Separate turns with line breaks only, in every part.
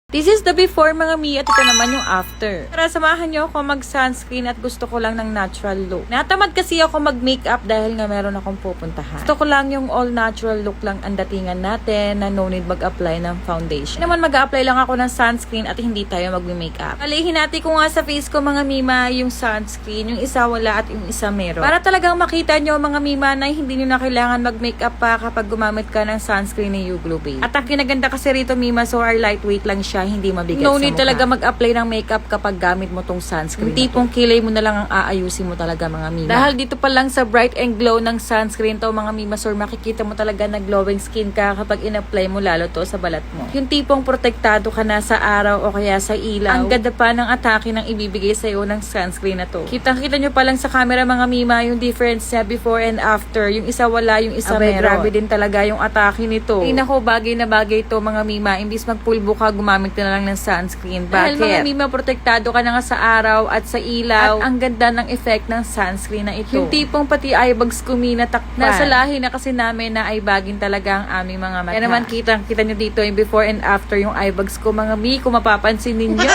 This is the before mga mi at ito naman yung after. Tara, samahan nyo ako mag-sunscreen at gusto ko lang ng natural look. Natamad kasi ako mag-makeup dahil nga meron akong pupuntahan. Gusto ko lang yung all natural look lang ang datingan natin na no need mag-apply ng foundation. Naman mag-apply lang ako ng sunscreen at hindi tayo mag-makeup. Alihin natin ko nga sa face ko mga mima yung sunscreen, yung isa wala at yung isa meron. Para talagang makita nyo mga mima na hindi nyo na kailangan mag-makeup pa kapag gumamit ka ng sunscreen ni You Glow Babe. At ang kinaganda kasi rito mima, so are lightweight lang siya. Hindi mabigat
No
sa
need
mukha.
talaga mag-apply ng makeup kapag gamit mo tong sunscreen.
Yung tipong kilay mo na lang ang aayusin mo talaga mga mima.
Dahil dito pa lang sa bright and glow ng sunscreen to mga mima sir, makikita mo talaga na glowing skin ka kapag in-apply mo lalo to sa balat mo.
Yung tipong protektado ka na sa araw o kaya sa ilaw.
Ang ganda pa ng atake ng ibibigay sa'yo ng sunscreen na to.
Kitang-kita nyo pa lang sa camera mga mima yung difference niya before and after. Yung isa wala, yung isa
Abay,
meron.
grabe din talaga yung atake nito.
Ay nako, bagay na bagay to mga mima. Imbis magpulbo ka, gumamit ka na lang ng sunscreen.
Dahil
Bakit?
mga mima, protektado ka na nga sa araw at sa ilaw.
At ang ganda ng effect ng sunscreen na ito.
Yung tipong pati eyebags kuminatakpan.
Nasa lahi na kasi namin na ay bagin talaga ang aming mga mata.
Kaya naman kita nyo dito yung before and after yung eyebags ko mga mi, kung mapapansin ninyo.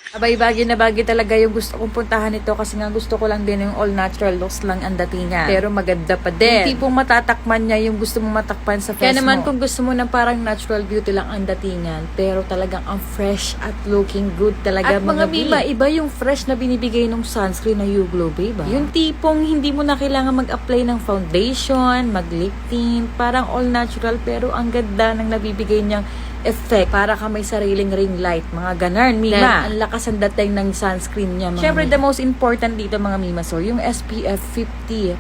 Abay, bagay na bagay talaga yung gusto kong puntahan ito kasi nga gusto ko lang din yung all natural looks lang ang datingan.
Pero maganda pa
Yung
din.
tipong matatakman niya yung gusto mong matakpan sa face
Kaya naman
mo. Kung gusto mo ng parang natural beauty lang ang datingan, pero talagang ang fresh at looking good talaga
At mga mima,
iba yung fresh na binibigay ng sunscreen na You Glow Babe.
Yung tipong hindi mo na kailangan mag-apply ng foundation, mag-lip tint, parang all natural pero ang ganda ng nabibigay niyang effect.
Para ka may sariling ring light, mga ganarn,
Dahil
mima.
ang lakas ang dating ng sunscreen niya mga
Siyempre,
mi.
the most important dito mga mima, so yung SPF 50+++.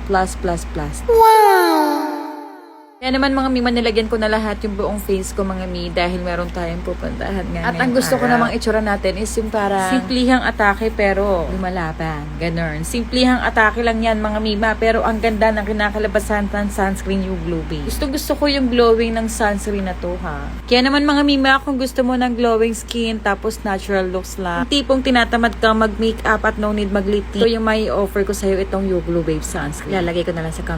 Kaya naman mga mima, nilagyan ko na lahat yung buong face ko mga mi dahil meron tayong pupuntahan nga
At ang gusto ko namang itsura natin is yung parang
simplihang atake pero
lumalaban.
ganun. Simplihang atake lang yan mga mima pero ang ganda ng kinakalabasan ng sunscreen You Glow Babe. Gusto ko yung glowing ng sunscreen na to ha. Kaya naman mga mima, kung gusto mo ng glowing skin tapos natural looks lang, yung tipong tinatamad kang mag-makeup at no need mag-lip tint, ito yung may offer ko sa'yo itong You Glow Babe sunscreen.
Lalagay ko na lang sa comment.